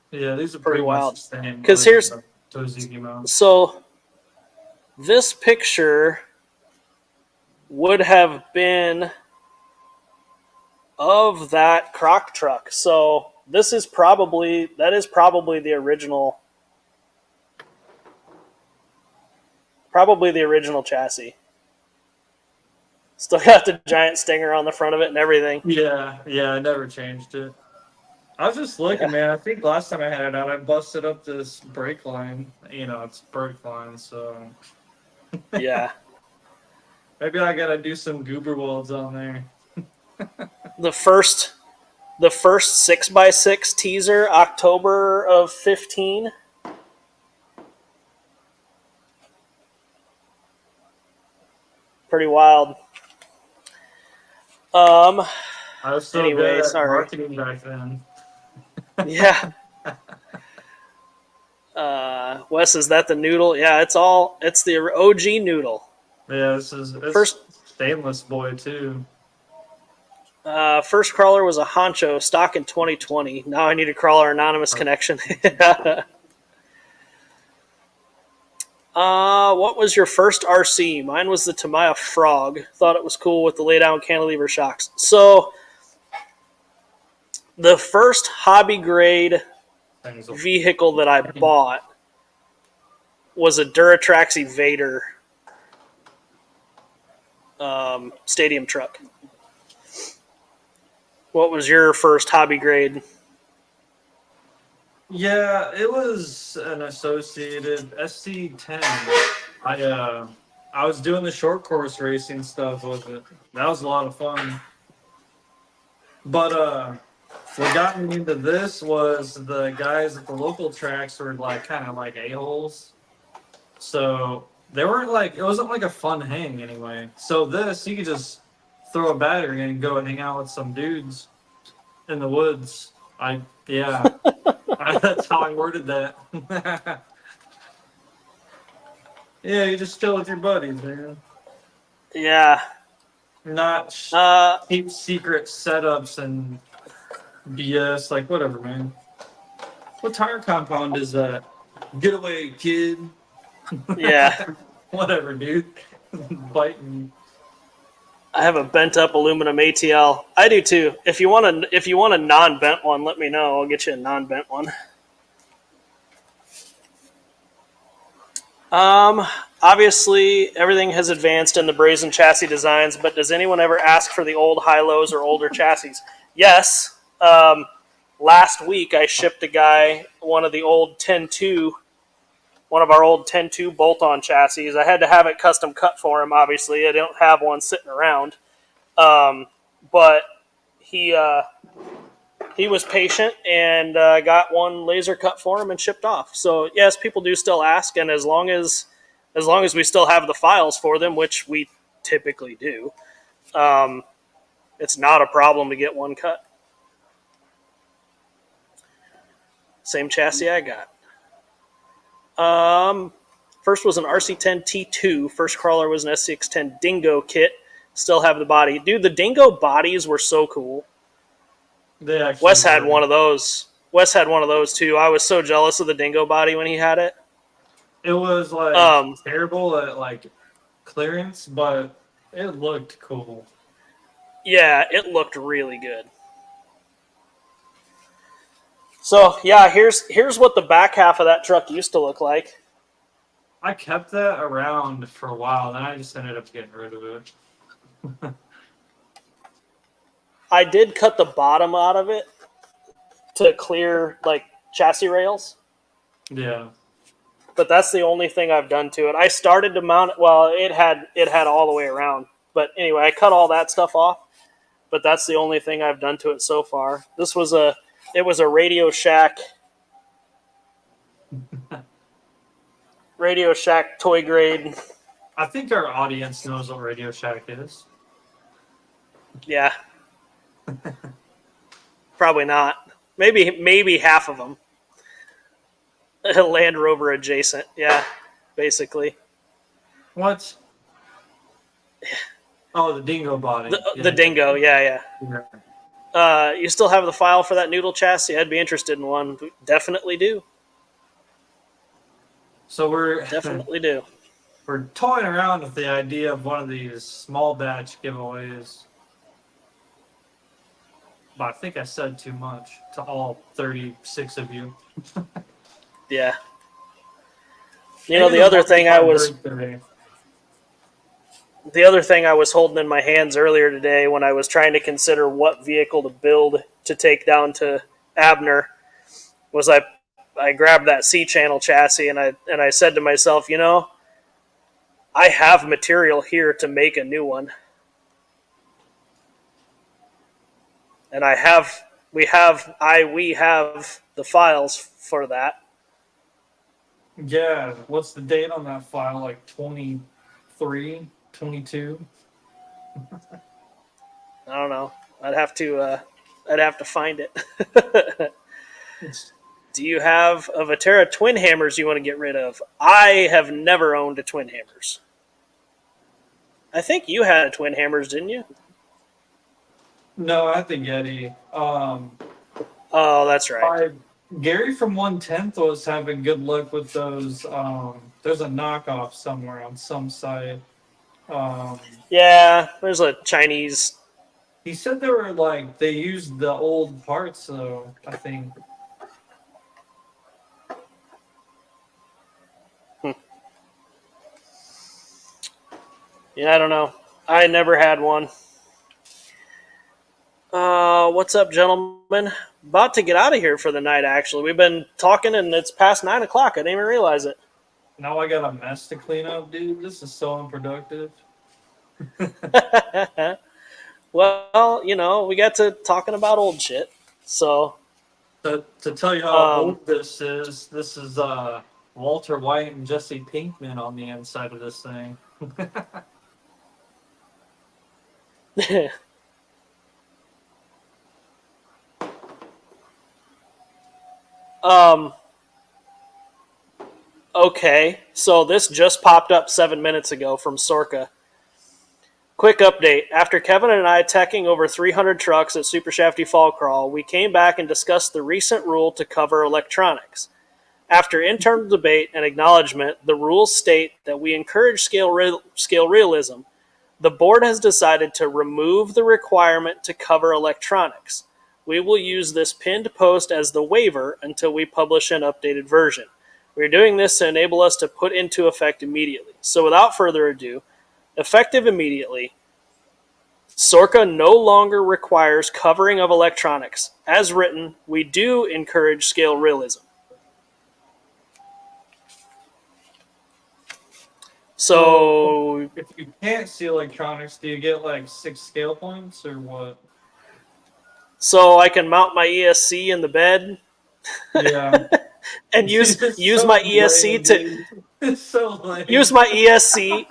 Yeah, these are pretty wild. much the same. 'Cause here's- Toyzuki mounts. So this picture would have been of that croc truck. So that is probably the original. Probably the original chassis. Still got the giant stinger on the front of it and everything. Yeah, I never changed it. I was just looking, man. I think last time I had it out, I busted up this brake line. It's brake line, so Yeah. maybe I gotta do some goober welds on there. The first 6x6 teaser, October of 15. Pretty wild. I was so Anyway, good at sorry. marketing back then. Yeah. Wes, is that the noodle? Yeah, it's the OG noodle. Yeah, it's First stainless boy too. First crawler was a Honcho, stock in 2020. Now I need a crawler anonymous connection. What was your first RC? Mine was the Tamiya Frog. Thought it was cool with the lay down cantilever shocks. So the first hobby grade vehicle that I bought was a Duratrax Evader stadium truck. What was your first hobby grade? Yeah, it was an Associated SC10. I was doing the short course racing stuff with it. That was a lot of fun. But what got me into this was the guys at the local tracks were kind of like a-holes. So they weren't it wasn't like a fun hang anyway. So you could just throw a battery and go hang out with some dudes in the woods. That's how I worded that. Yeah, you just chill with your buddies, man. Yeah. Not keep secret setups and BS, whatever, man. What tire compound is that? Get away, kid. Yeah. Whatever, dude. Biting. I have a bent up aluminum ATL. I do too. If you want a non-bent one, let me know. I'll get you a non-bent one. Obviously, everything has advanced in the brazen chassis designs, but does anyone ever ask for the old high-lows or older chassis? Yes. Last week, I shipped a guy one of our old 10-2 bolt-on chassis. I had to have it custom cut for him, obviously. I don't have one sitting around. But he was patient and got one laser cut for him and shipped off. So, yes, people do still ask, and as long as we still have the files for them, which we typically do, it's not a problem to get one cut. Same chassis I got. First was an RC10 T2. First crawler was an SCX10 Dingo kit. Still have the body. Dude, the Dingo bodies were so cool. Wes had one of those. Wes had one of those too. I was so jealous of the Dingo body when he had it. It was like Um, terrible at like clearance, but it looked cool. yeah, it looked really good. So yeah, here's what the back half of that truck used to look like. I kept that around for a while, then I just ended up getting rid of it. I did cut the bottom out of it to clear like chassis rails, Yeah. but that's the only thing I've done to it. I started to mount it. Well, it had all the way around, but anyway, I cut all that stuff off. But that's the only thing I've done to it so far. It was a Radio Shack toy grade. I think our audience knows what Radio Shack is. Yeah, probably not. Maybe half of them. Land Rover adjacent. Yeah, basically. What? Oh, the dingo body. The Dingo. Yeah. Yeah. You still have the file for that noodle chassis? I'd be interested in one. Definitely do. So we're Definitely do. we're toying around with the idea of one of these small batch giveaways. But I think I said too much to all 36 of you. Yeah. You know, the other thing I was holding in my hands earlier today when I was trying to consider what vehicle to build to take down to Abner was I grabbed that C channel chassis and I said to myself, you know, I have material here to make a new one. And we have the files for that. Yeah, what's the date on that file? Like 23, 22? I don't know. I'd have to find it. Do you have a Viterra twin hammers you want to get rid of? I have never owned a twin hammers. I think you had a twin hammers, didn't you? No, I think Yeti. Oh, that's right. Gary from 110th was having good luck with those. There's a knockoff somewhere on some site. Yeah, there's a Chinese. He said they were like, they used the old parts, though, I think. Yeah, I don't know. I never had one. What's up, gentlemen? About to get out of here for the night, actually. We've been talking and it's past 9 o'clock. I didn't even realize it. Now I got a mess to clean up, dude. This is so unproductive. Well, you know, we got to talking about old shit. So, To tell you how old this is Walter White and Jesse Pinkman on the inside of this thing. Okay, so this just popped up 7 minutes ago from Sorka. Quick update. After Kevin and I teching over 300 trucks at Super Shafty Fall Crawl, we came back and discussed the recent rule to cover electronics. After internal debate and acknowledgement, the rules state that we encourage scale realism. The board has decided to remove the requirement to cover electronics. We will use this pinned post as the waiver until we publish an updated version. We are doing this to enable us to put into effect immediately. So without further ado, effective immediately, Sorka no longer requires covering of electronics. As written, we do encourage scale realism. So if you can't see electronics, do you get like 6 scale points or what? So I can mount my ESC in the bed. Yeah. And use my ESC to it's so lame. use my ESC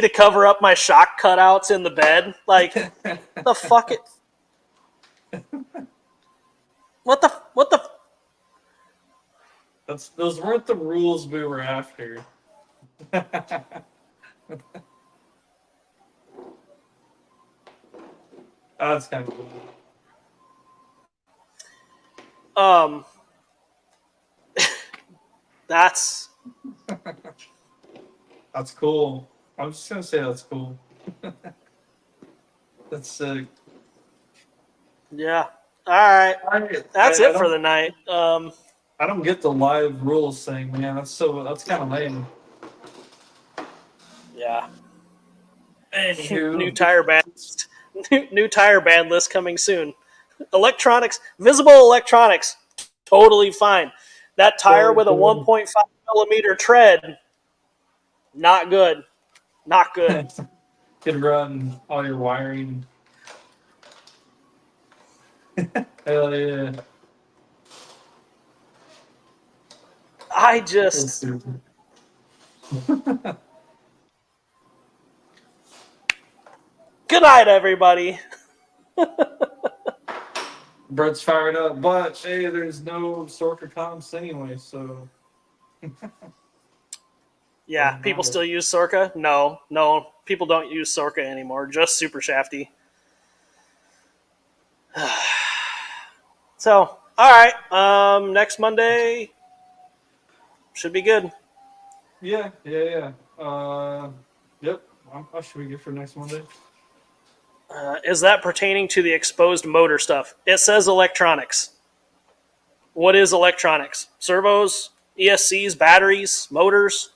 to cover up my shock cutouts in the bed. Like the fuck it. What the those weren't the rules we were after. That's kind of cool. that's That's cool. I'm just gonna say that's cool. That's sick. Yeah. All right. That's I it for don't the night. I don't get the live rules thing, man. That's kind of lame. Yeah. New Anywho, tire band. New tire band list coming soon. Electronics, visible electronics, totally fine. That tire so with a 1.5 millimeter tread, not good. Not good. could run all your wiring. Hell yeah. I That's just, stupid. good night, everybody. Brett's fired up, but hey, there's no Sorka comps anyway, so Yeah, doesn't people matter. still use Sorka? No, people don't use Sorka anymore. Just Super Shafty. So, all right. Next Monday should be good. Yeah. Yep. I should be good for next Monday. Is that pertaining to the exposed motor stuff? It says electronics. What is electronics? Servos, ESCs, batteries, motors.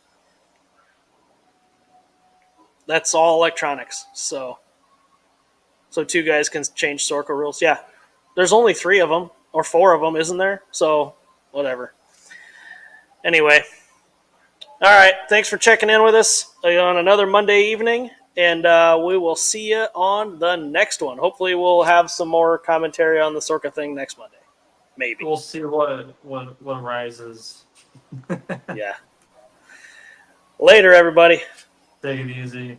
That's all electronics. So two guys can change Sorka rules. Yeah, there's only 3 of them or 4 of them, isn't there? So whatever. Anyway, all right. Thanks for checking in with us on another Monday evening, and we will see you on the next one. Hopefully, we'll have some more commentary on the Sorka thing next Monday. Maybe. We'll see what rises. Yeah. Later, everybody. Take it easy.